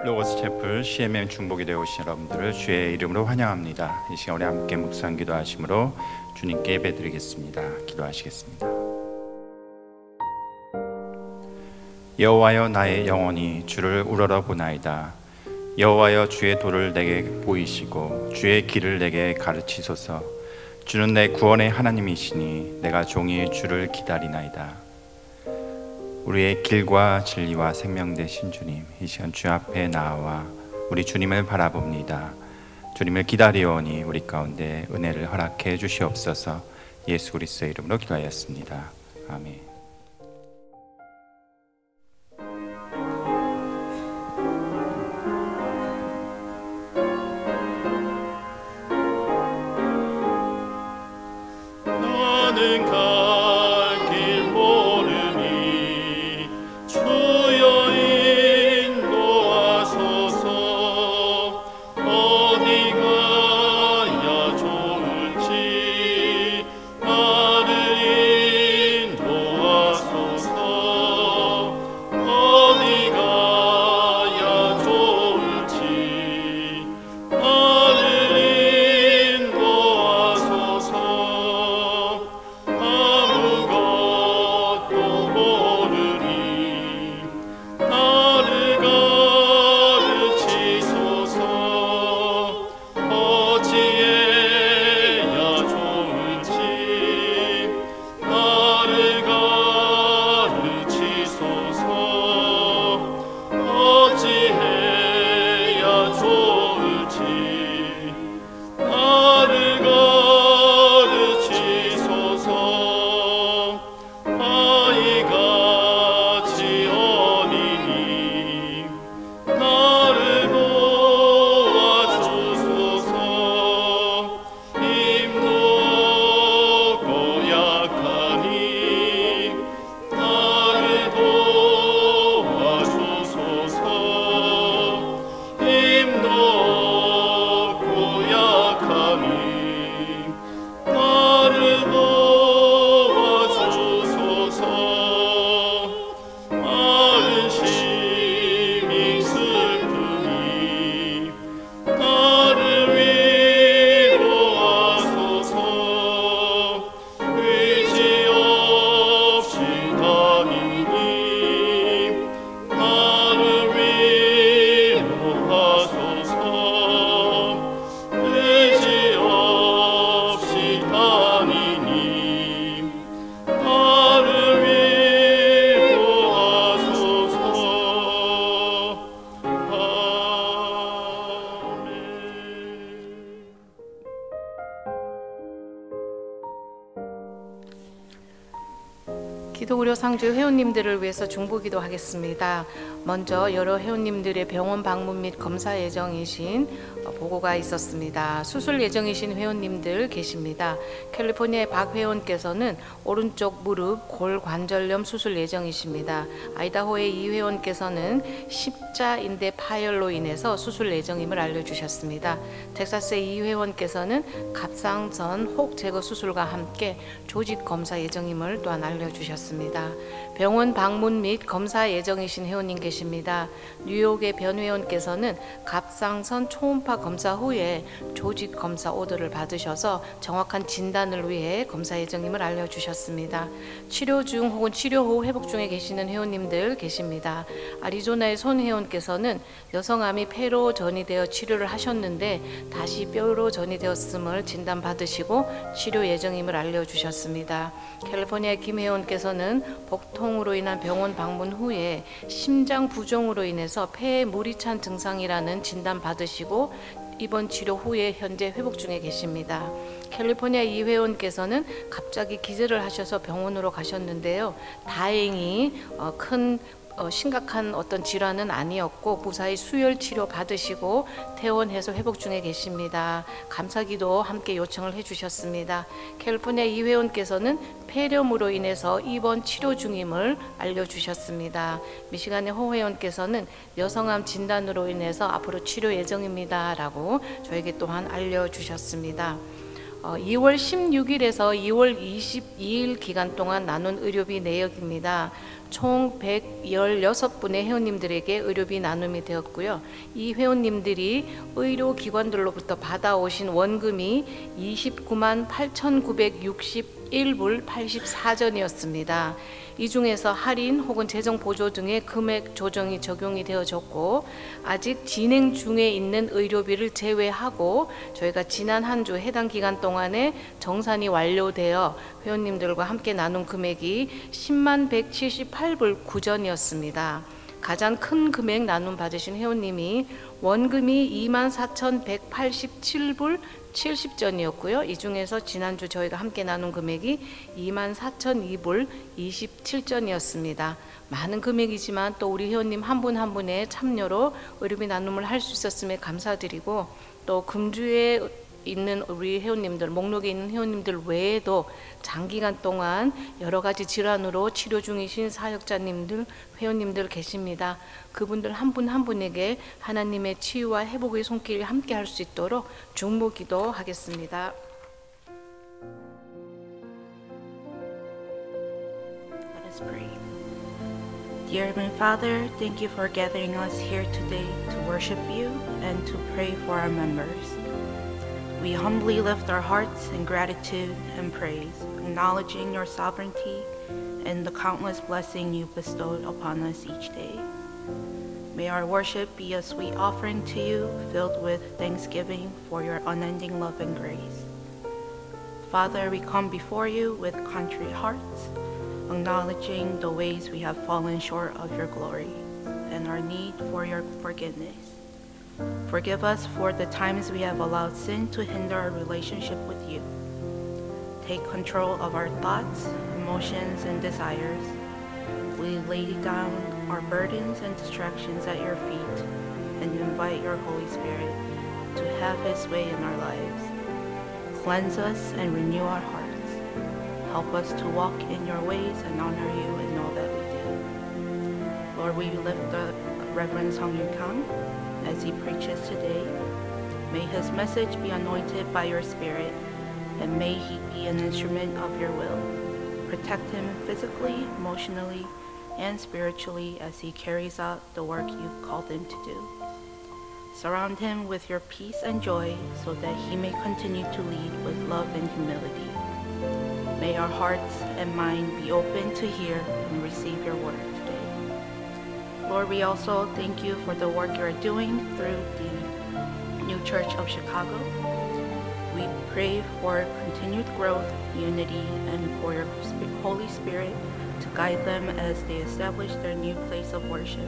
로고스 채플 CMM 중복이 되어 오신 여러분들을 주의 이름으로 환영합니다. 이 시간 우리 함께 묵상 기도하심으로 주님께 예배드리겠습니다. 기도하시겠습니다. 여호와여, 나의 영혼이 주를 우러러 보나이다. 여호와여, 주의 도를 내게 보이시고 주의 길을 내게 가르치소서. 주는 내 구원의 하나님이시니 내가 종일 주를 기다리나이다. 우리의 길과 진리와 생명 되신 주님, 이 시간 주 앞에 나와 우리 주님을 바라봅니다. 주님을 기다리오니 우리 가운데 은혜를 허락해 주시옵소서. 예수 그리스도의 이름으로 기도하였습니다. 아멘. 기도우려 상주 회원님들을 위해서 중보기도 하겠습니다. 먼저 여러 회원님들의 병원 방문 및 검사 예정이신 보고가 있었습니다. 수술 예정이신 회원님들 계십니다. 캘리포니아의 박 회원께서는 오른쪽 무릎 골관절염 수술 예정이십니다. 아이다호의 이 회원께서는 십자인대 파열로 인해서 수술 예정임을 알려주셨습니다. 텍사스의 이 회원께서는 갑상선 혹 제거 수술과 함께 조직 검사 예정임을 또한 알려주셨습니다. 병원 방문 및 검사 예정이신 회원님 계십니다. 뉴욕의 변 회원께서는 갑상선 초음파 검사 후에 조직 검사 오더를 받으셔서 정확한 진단을 위해 검사 예정임을 알려주셨습니다. 치료 중 혹은 치료 후 회복 중에 계시는 회원님들 계십니다. 아리조나의 손 회원께서는 여성암이 폐로 전이되어 치료를 하셨는데 다시 뼈로 전이되었음을 진단받으시고 치료 예정임을 알려주셨습니다. 캘리포니아 김 회원께서는 복통으로 인한 병원 방문 후에 심장 부종으로 인해서 폐에 물이 찬 증상이라는 진단 받으시고 입원 치료 후에 현재 회복 중에 계십니다. 캘리포니아 이 회원께서는 갑자기 기절을 하셔서 병원으로 가셨는데요. 다행히 큰 심각한 어떤 질환은 아니었고 무사히 수혈 치료 받으시고 퇴원해서 회복 중에 계십니다. 감사기도 함께 요청을 해주셨습니다. 캘리포니아 이 회원께서는 폐렴으로 인해서 입원 치료 중임을 알려주셨습니다. 미시간의 호 회원께서는 여성암 진단으로 인해서 앞으로 치료 예정입니다 라고 저에게 또한 알려주셨습니다. 2월 16일에서 2월 22일 기간 동안 나눈 의료비 내역입니다. 총 116분의 회원님들에게 의료비 나눔이 되었고요. 이 회원님들이 의료기관들로부터 받아오신 원금이 29만 8,961불 84전이었습니다. 이 중에서 할인 혹은 재정 보조 등의 금액 조정이 적용이 되어졌고, 아직 진행 중에 있는 의료비를 제외하고 저희가 지난 한 주 해당 기간 동안에 정산이 완료되어 회원님들과 함께 나눈 금액이 10만 178불 9전이었습니다. 가장 큰 금액 나눔 받으신 회원님이 원금이 24,187불 70전이었고요. 이 중에서 지난주 저희가 함께 나눈 금액이 24,002불 27전이었습니다. 많은 금액이지만 또 우리 회원님 한 분 한 분의 참여로 의료비 나눔을 할 수 있었음에 감사드리고, 또 금주에 있는 우리 회원님들, 목록에 있는 회원님들 외에도 장기간 동안 여러 가지 질환으로 치료 중이신 사역자님들, 회원님들 계십니다. 그분들 한 분 한 분에게 하나님의 치유와 회복의 손길이 함께 할 수 있도록 중보 기도하겠습니다. Let us pray. Dear Heavenly Father, thank you for gathering us here today to worship you and to pray for our members. We humbly lift our hearts in gratitude and praise, acknowledging your sovereignty and the countless blessings you bestowed upon us each day. May our worship be a sweet offering to you, filled with thanksgiving for your unending love and grace. Father, we come before you with contrite hearts, acknowledging the ways we have fallen short of your glory and our need for your forgiveness. Forgive us for the times we have allowed sin to hinder our relationship with you. Take control of our thoughts, emotions, and desires. We lay down our burdens and distractions at your feet and invite your Holy Spirit to have his way in our lives. Cleanse us and renew our hearts. Help us to walk in your ways and honor you in all that we do. Lord, we lift up Reverend Song Yun Kang as he preaches today. May his message be anointed by your Spirit, and may he be an instrument of your will. Protect him physically, emotionally, and spiritually as he carries out the work you've called him to do. Surround him with your peace and joy so that he may continue to lead with love and humility. May our hearts and mind be open to hear and receive your word today. Lord, we also thank you for the work you are doing through the New Church of Chicago. We pray for continued growth, unity, and for your Holy Spirit to guide them as they establish their new place of worship.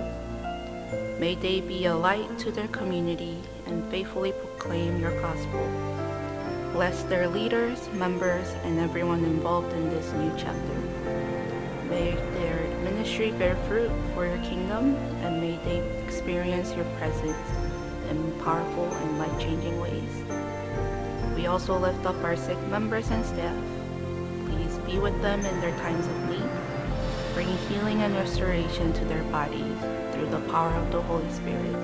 May they be a light to their community and faithfully proclaim your gospel. Bless their leaders, members, and everyone involved in this new chapter. May their ministry bear fruit for your kingdom, and may they experience your presence in powerful and life-changing ways. We also lift up our sick members and staff. Please be with them in their times of need. Bring healing and restoration to their bodies through the power of the Holy Spirit.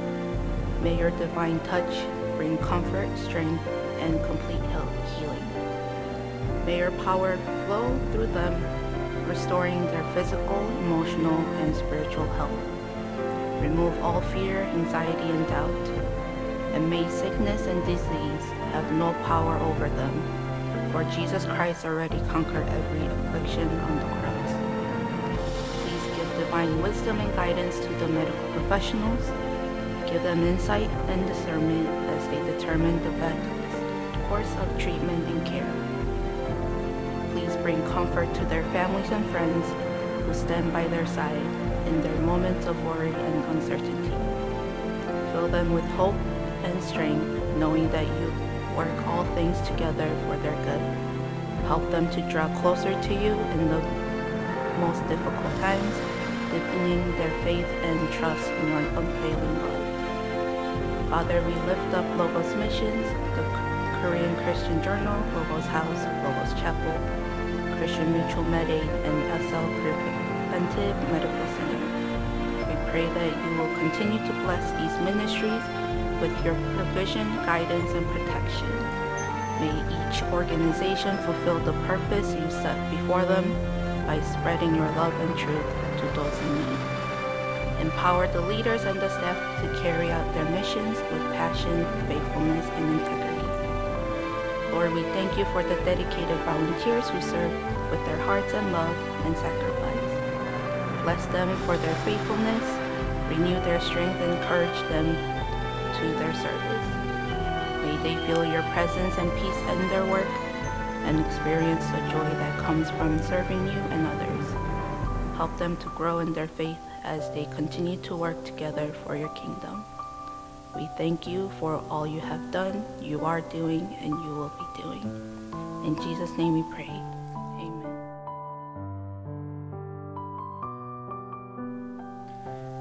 May your divine touch bring comfort, strength, and complete healing. May your power flow through them, restoring their physical, emotional, and spiritual health. Remove all fear, anxiety, and doubt, and may sickness and disease have no power over them, for Jesus Christ already conquered every affliction on the cross. Please give divine wisdom and guidance to the medical professionals. Give them insight and discernment as they determine the best course of treatment and care. Please bring comfort to their families and friends who stand by their side in their moments of worry and uncertainty. Fill them with hope and strength, knowing that you work all things together for their good. Help them to draw closer to you in the most difficult times, deepening their faith and trust in your unfailing love. Father, we lift up Logos Missions, the Korean Christian Journal, Logos House, Logos Chapel, Christian Mutual Med Aid, and SL Preventive Medical Center. We pray that you will continue to bless these ministries with your provision, guidance, and protection. May each organization fulfill the purpose you set before them by spreading your love and truth to those in need. Empower the leaders and the staff to carry out their missions with passion, faithfulness, and integrity. Lord, we thank you for the dedicated volunteers who serve with their hearts and love and sacrifice. Bless them for their faithfulness, renew their strength, and encourage them to their service. May they feel your presence and peace in their work and experience the joy that comes from serving you and others. Help them to grow in their faith as they continue to work together for your kingdom. We thank you for all you have done, you are doing, and you will be doing. In Jesus' name we pray. Amen.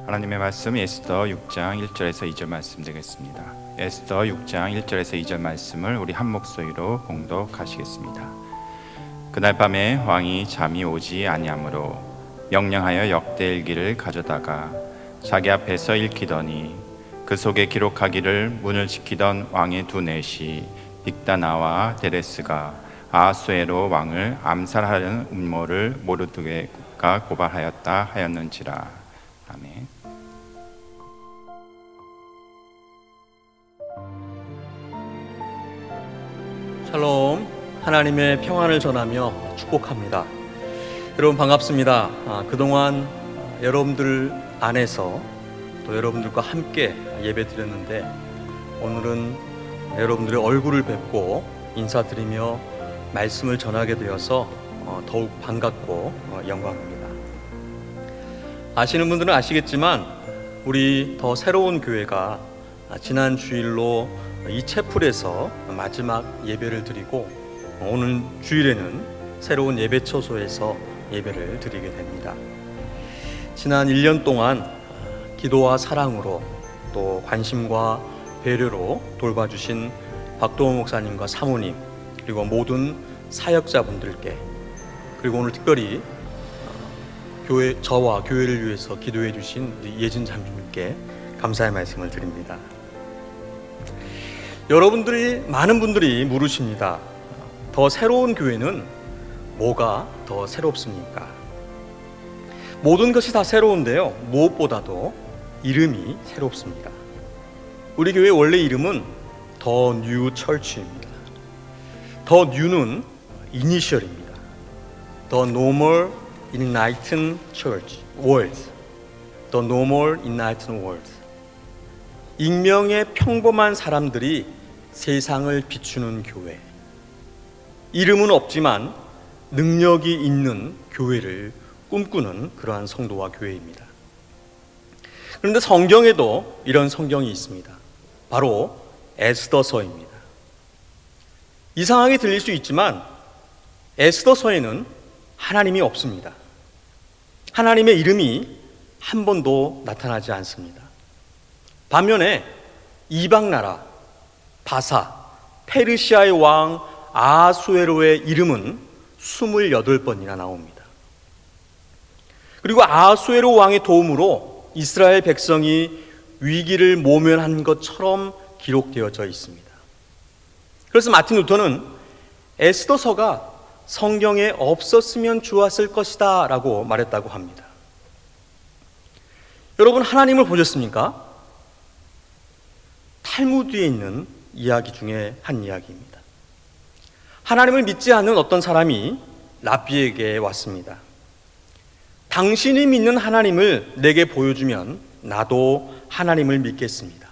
하나님의 말씀 에스더 6장 1절에서 2절 말씀 되겠습니다. 에스더 6장 1절에서 2절 말씀을 우리 한 목소리로 봉독하시겠습니다. 그날 밤에 왕이 잠이 오지 아니하므로 명령하여 역대일기를 가져다가 자기 앞에서 읽히더니 그 속에 기록하기를 문을 지키던 왕의 두 넷이 빅다나와 데레스가 아하수에로 왕을 암살하려는 음모를 모르드게가 고발하였다 하였는지라. 아멘. 샬롬, 하나님의 평안을 전하며 축복합니다. 여러분 반갑습니다. 그동안 여러분들 안에서 또 여러분들과 함께 예배 드렸는데 오늘은 여러분들의 얼굴을 뵙고 인사드리며 말씀을 전하게 되어서 더욱 반갑고 영광입니다. 아시는 분들은 아시겠지만 우리 더 새로운 교회가 지난 주일로 이 채플에서 마지막 예배를 드리고 오늘 주일에는 새로운 예배 처소에서 예배를 드리게 됩니다. 지난 1년 동안 기도와 사랑으로 또 관심과 배려로 돌봐주신 박도원 목사님과 사모님 그리고 모든 사역자분들께 그리고 오늘 특별히 저와 교회를 위해서 기도해 주신 예진 자매님께 감사의 말씀을 드립니다. 많은 분들이 물으십니다. 더 새로운 교회는 뭐가 더 새롭습니까? 모든 것이 다 새로운데요. 무엇보다도 이름이 새롭습니다. 우리 교회 원래 이름은 더 뉴 철치입니다. 더 뉴는 이니셜입니다. The Normal Enlightened Church World. The Normal Enlightened World. 익명의 평범한 사람들이 세상을 비추는 교회. 이름은 없지만 능력이 있는 교회를 꿈꾸는 그러한 성도와 교회입니다. 그런데 성경에도 이런 성경이 있습니다. 바로 에스더서입니다. 이상하게 들릴 수 있지만 에스더서에는 하나님이 없습니다. 하나님의 이름이 한 번도 나타나지 않습니다. 반면에 이방나라, 바사, 페르시아의 왕 아하수에로의 이름은 28번이나 나옵니다. 그리고 아하수에로 왕의 도움으로 이스라엘 백성이 위기를 모면한 것처럼 기록되어져 있습니다. 그래서 마틴 루터는 에스더서가 성경에 없었으면 좋았을 것이다 라고 말했다고 합니다. 여러분 하나님을 보셨습니까? 탈무드에 있는 이야기 중에 한 이야기입니다. 하나님을 믿지 않는 어떤 사람이 랍비에게 왔습니다. 당신이 믿는 하나님을 내게 보여주면 나도 하나님을 믿겠습니다.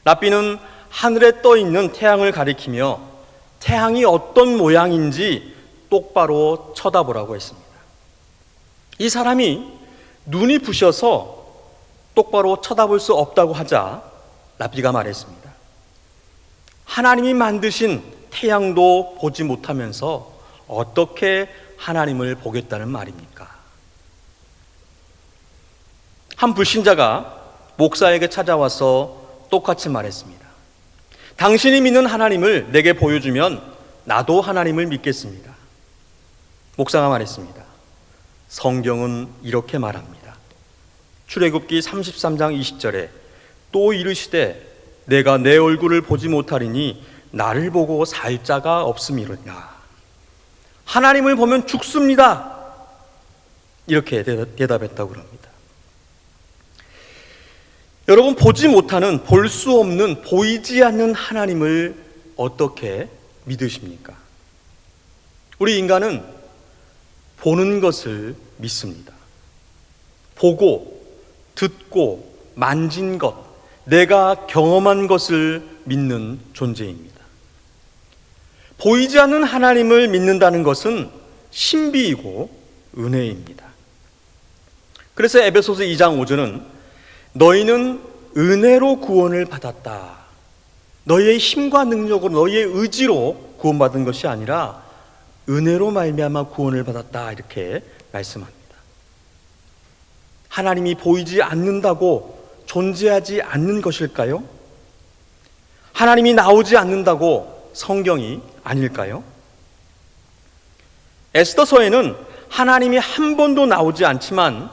랍비는 하늘에 떠 있는 태양을 가리키며 태양이 어떤 모양인지 똑바로 쳐다보라고 했습니다. 이 사람이 눈이 부셔서 똑바로 쳐다볼 수 없다고 하자 랍비가 말했습니다. 하나님이 만드신 태양도 보지 못하면서 어떻게 하나님을 보겠다는 말입니까? 한 불신자가 목사에게 찾아와서 똑같이 말했습니다. 당신이 믿는 하나님을 내게 보여주면 나도 하나님을 믿겠습니다. 목사가 말했습니다. 성경은 이렇게 말합니다. 출애굽기 33장 20절에 또 이르시되 내가 내 얼굴을 보지 못하리니 나를 보고 살 자가 없음이로냐. 하나님을 보면 죽습니다. 이렇게 대답했다고 합니다. 여러분, 보지 못하는, 볼 수 없는, 보이지 않는 하나님을 어떻게 믿으십니까? 우리 인간은 보는 것을 믿습니다. 보고, 듣고, 만진 것, 내가 경험한 것을 믿는 존재입니다. 보이지 않는 하나님을 믿는다는 것은 신비이고 은혜입니다. 그래서 에베소서 2장 5절은 너희는 은혜로 구원을 받았다. 너희의 힘과 능력으로, 너희의 의지로 구원받은 것이 아니라 은혜로 말미암아 구원을 받았다. 이렇게 말씀합니다. 하나님이 보이지 않는다고 존재하지 않는 것일까요? 하나님이 나오지 않는다고 성경이 아닐까요? 에스더서에는 하나님이 한 번도 나오지 않지만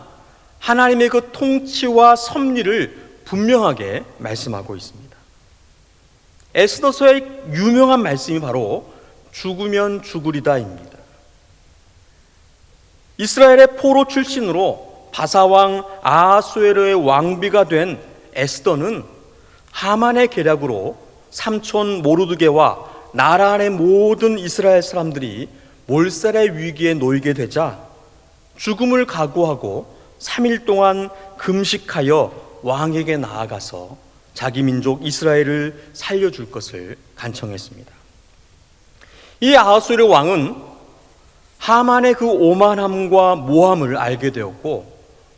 하나님의 그 통치와 섭리를 분명하게 말씀하고 있습니다. 에스더서의 유명한 말씀이 바로 죽으면 죽으리다입니다. 이스라엘의 포로 출신으로 바사왕 아하수에로의 왕비가 된 에스더는 하만의 계략으로 삼촌 모르드게와 나라 안의 모든 이스라엘 사람들이 몰살의 위기에 놓이게 되자 죽음을 각오하고 3일 동안 금식하여 왕에게 나아가서 자기 민족 이스라엘을 살려줄 것을 간청했습니다. 이 아하수에로 왕은 하만의 그 오만함과 모함을 알게 되었고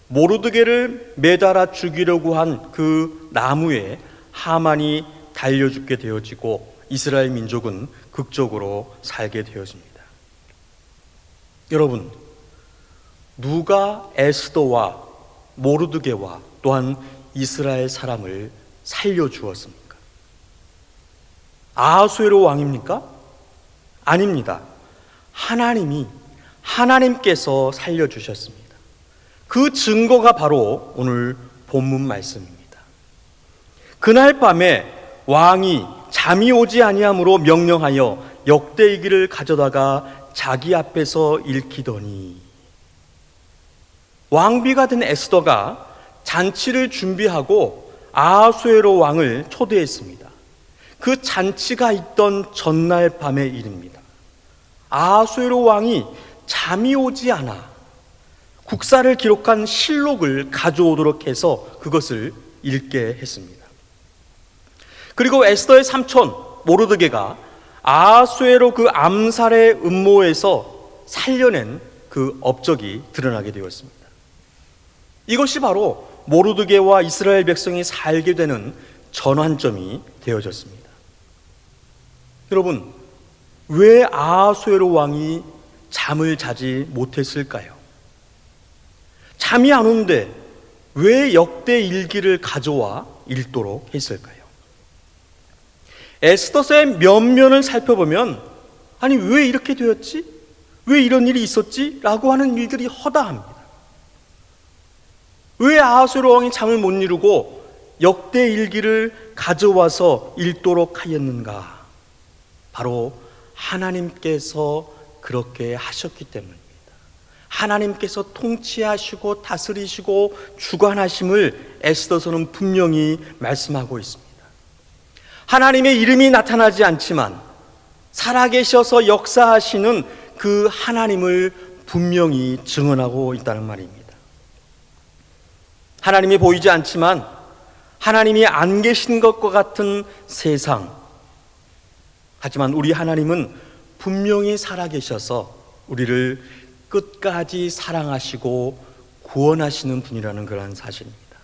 모르드게를 매달아 죽이려고 한 그 나무에 하만이 달려 죽게 되어지고 이스라엘 민족은 극적으로 살게 되어집니다. 여러분, 누가 에스더와 모르드게와 또한 이스라엘 사람을 살려주었습니까? 아하수에로 왕입니까? 아닙니다. 하나님께서 살려주셨습니다. 그 증거가 바로 오늘 본문 말씀입니다. 그날 밤에 왕이 잠이 오지 아니함으로 명령하여 역대이기를 가져다가 자기 앞에서 읽히더니 왕비가 된 에스더가 잔치를 준비하고 아하수에로 왕을 초대했습니다. 그 잔치가 있던 전날 밤의 일입니다. 아하수에로 왕이 잠이 오지 않아 국사를 기록한 실록을 가져오도록 해서 그것을 읽게 했습니다. 그리고 에스더의 삼촌 모르드게가 아하수에로 그 암살의 음모에서 살려낸 그 업적이 드러나게 되었습니다. 이것이 바로 모르드게와 이스라엘 백성이 살게 되는 전환점이 되어졌습니다. 여러분, 왜 아하수에로 왕이 잠을 자지 못했을까요? 잠이 안 오는데 왜 역대 일기를 가져와 읽도록 했을까요? 에스더서의 면면을 살펴보면 아니 왜 이렇게 되었지? 왜 이런 일이 있었지? 라고 하는 일들이 허다합니다. 왜 아하수에로 왕이 잠을 못 이루고 역대 일기를 가져와서 읽도록 하였는가? 바로 하나님께서 그렇게 하셨기 때문입니다. 하나님께서 통치하시고 다스리시고 주관하심을 에스더서는 분명히 말씀하고 있습니다. 하나님의 이름이 나타나지 않지만 살아계셔서 역사하시는 그 하나님을 분명히 증언하고 있다는 말입니다. 하나님이 보이지 않지만 하나님이 안 계신 것과 같은 세상, 하지만 우리 하나님은 분명히 살아계셔서 우리를 끝까지 사랑하시고 구원하시는 분이라는 그런 사실입니다.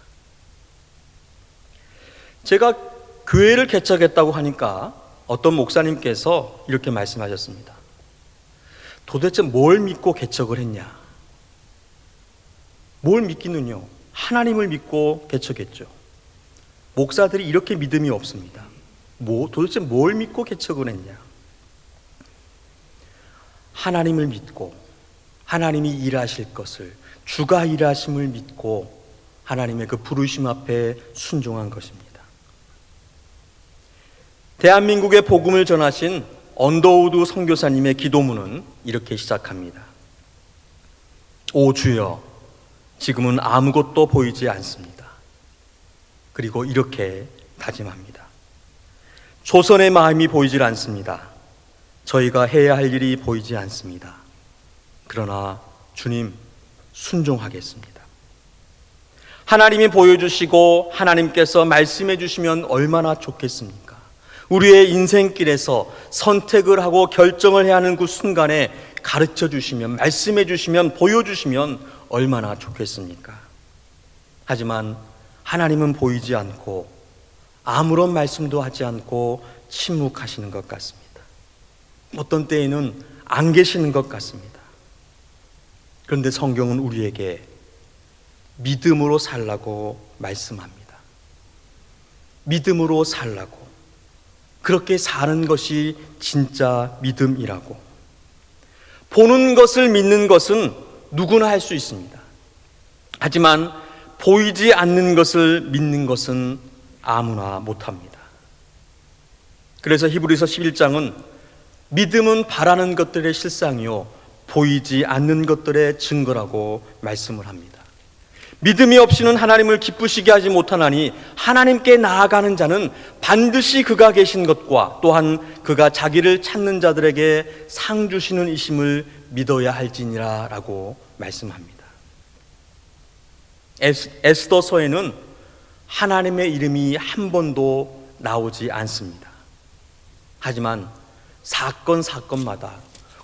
제가 교회를 개척했다고 하니까 어떤 목사님께서 이렇게 말씀하셨습니다. 도대체 뭘 믿고 개척을 했냐? 뭘 믿기는요? 하나님을 믿고 개척했죠. 목사들이 이렇게 믿음이 없습니다. 도대체 뭘 믿고 개척을 했냐? 하나님을 믿고 하나님이 일하실 것을, 주가 일하심을 믿고 하나님의 그 부르심 앞에 순종한 것입니다. 대한민국의 복음을 전하신 언더우드 선교사님의 기도문은 이렇게 시작합니다. 오 주여, 지금은 아무것도 보이지 않습니다. 그리고 이렇게 다짐합니다. 조선의 마음이 보이질 않습니다. 저희가 해야 할 일이 보이지 않습니다. 그러나 주님, 순종하겠습니다. 하나님이 보여주시고 하나님께서 말씀해 주시면 얼마나 좋겠습니까? 우리의 인생길에서 선택을 하고 결정을 해야 하는 그 순간에 가르쳐 주시면, 말씀해 주시면, 보여주시면 얼마나 좋겠습니까? 하지만 하나님은 보이지 않고 아무런 말씀도 하지 않고 침묵하시는 것 같습니다. 어떤 때에는 안 계시는 것 같습니다. 그런데 성경은 우리에게 믿음으로 살라고 말씀합니다. 믿음으로 살라고. 그렇게 사는 것이 진짜 믿음이라고. 보는 것을 믿는 것은 누구나 할 수 있습니다. 하지만 보이지 않는 것을 믿는 것은 아무나 못합니다. 그래서 히브리서 11장은 믿음은 바라는 것들의 실상이요 보이지 않는 것들의 증거라고 말씀을 합니다. 믿음이 없이는 하나님을 기쁘시게 하지 못하나니 하나님께 나아가는 자는 반드시 그가 계신 것과 또한 그가 자기를 찾는 자들에게 상 주시는 이심을 믿어야 할지니라 라고 말씀합니다. 에스더서에는 하나님의 이름이 한 번도 나오지 않습니다. 하지만 사건마다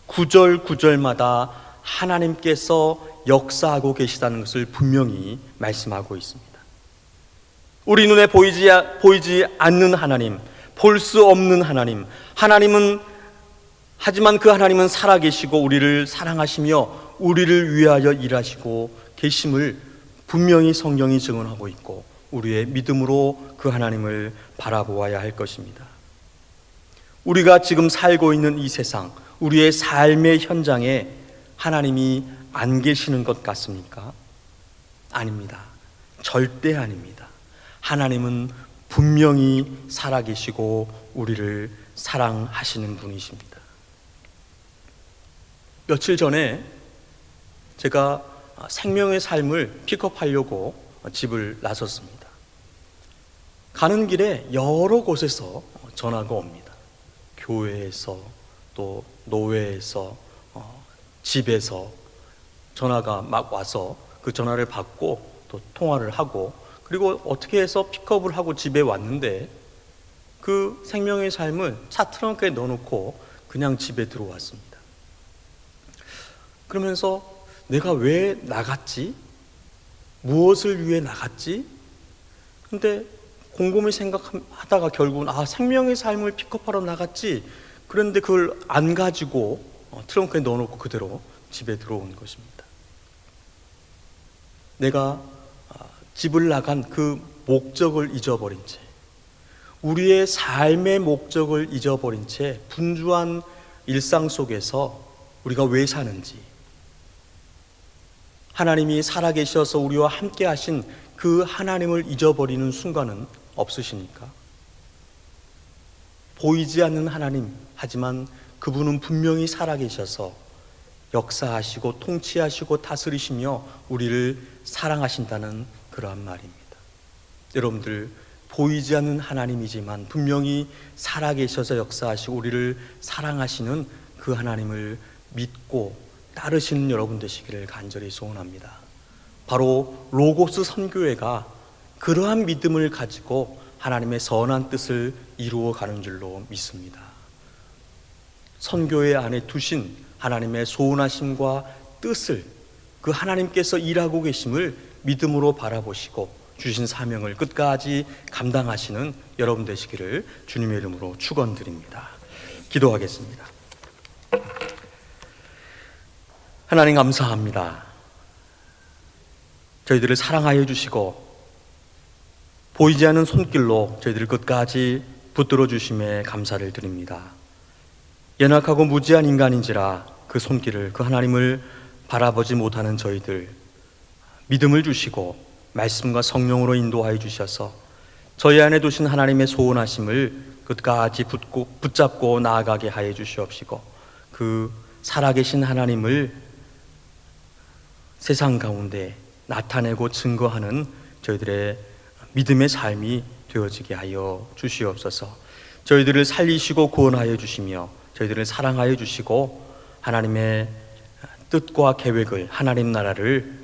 구절마다 하나님께서 역사하고 계시다는 것을 분명히 말씀하고 있습니다. 우리 눈에 보이지 않는 하나님, 볼 수 없는 하나님, 하지만 그 하나님은 살아계시고 우리를 사랑하시며 우리를 위하여 일하시고 계심을 분명히 성경이 증언하고 있고 우리의 믿음으로 그 하나님을 바라보아야 할 것입니다. 우리가 지금 살고 있는 이 세상, 우리의 삶의 현장에 하나님이 안 계시는 것 같습니까? 아닙니다. 절대 아닙니다. 하나님은 분명히 살아계시고 우리를 사랑하시는 분이십니다. 며칠 전에 제가 생명의 삶을 픽업하려고 집을 나섰습니다. 가는 길에 여러 곳에서 전화가 옵니다. 교회에서, 또 노회에서, 집에서 전화가 막 와서 그 전화를 받고 또 통화를 하고, 그리고 어떻게 해서 픽업을 하고 집에 왔는데 그 생명의 삶을 차 트렁크에 넣어놓고 그냥 집에 들어왔습니다. 그러면서 내가 왜 나갔지? 무엇을 위해 나갔지? 근데 곰곰이 생각하다가 결국은 생명의 삶을 픽업하러 나갔지. 그런데 그걸 안 가지고 트렁크에 넣어놓고 그대로 집에 들어온 것입니다. 내가 집을 나간 그 목적을 잊어버린 채, 우리의 삶의 목적을 잊어버린 채 분주한 일상 속에서 우리가 왜 사는지, 하나님이 살아계셔서 우리와 함께 하신 그 하나님을 잊어버리는 순간은 없으십니까? 보이지 않는 하나님, 하지만 그분은 분명히 살아계셔서 역사하시고 통치하시고 다스리시며 우리를 사랑하신다는 그러한 말입니다. 여러분들, 보이지 않는 하나님이지만 분명히 살아계셔서 역사하시고 우리를 사랑하시는 그 하나님을 믿고 따르시는 여러분 되시기를 간절히 소원합니다. 바로 로고스 선교회가 그러한 믿음을 가지고 하나님의 선한 뜻을 이루어가는 줄로 믿습니다. 선교회 안에 두신 하나님의 소원하심과 뜻을, 그 하나님께서 일하고 계심을 믿음으로 바라보시고 주신 사명을 끝까지 감당하시는 여러분 되시기를 주님의 이름으로 축원드립니다. 기도하겠습니다. 하나님 감사합니다. 저희들을 사랑하여 주시고 보이지 않는 손길로 저희들을 끝까지 붙들어 주심에 감사를 드립니다. 연약하고 무지한 인간인지라 그 손길을, 그 하나님을 바라보지 못하는 저희들, 믿음을 주시고 말씀과 성령으로 인도하여 주셔서 저희 안에 두신 하나님의 소원하심을 끝까지 붙잡고 나아가게 하여 주시옵시고 그 살아계신 하나님을 세상 가운데 나타내고 증거하는 저희들의 믿음의 삶이 되어지게 하여 주시옵소서. 저희들을 살리시고 구원하여 주시며 저희들을 사랑하여 주시고 하나님의 뜻과 계획을, 하나님 나라를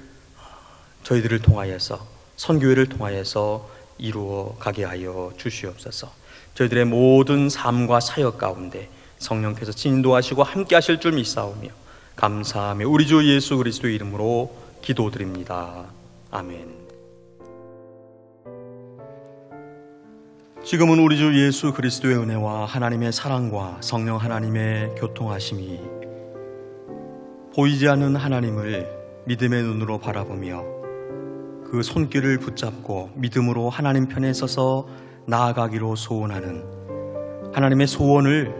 저희들을 통하여서, 선교회를 통하여서 이루어 가게 하여 주시옵소서. 저희들의 모든 삶과 사역 가운데 성령께서 인도하시고 함께 하실 줄 믿사오며 감사하며 우리 주 예수 그리스도의 이름으로 기도드립니다. 아멘. 지금은 우리 주 예수 그리스도의 은혜와 하나님의 사랑과 성령 하나님의 교통하심이 보이지 않는 하나님을 믿음의 눈으로 바라보며 그 손길을 붙잡고 믿음으로 하나님 편에 서서 나아가기로 소원하는 하나님의 소원을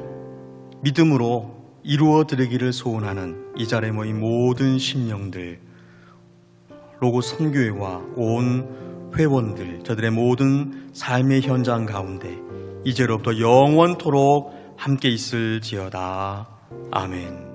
믿음으로 이루어 드리기를 소원하는 이 자리에 모인 모든 심령들, 로고스 선교회와 온 회원들, 저들의 모든 삶의 현장 가운데 이제로부터 영원토록 함께 있을지어다. 아멘.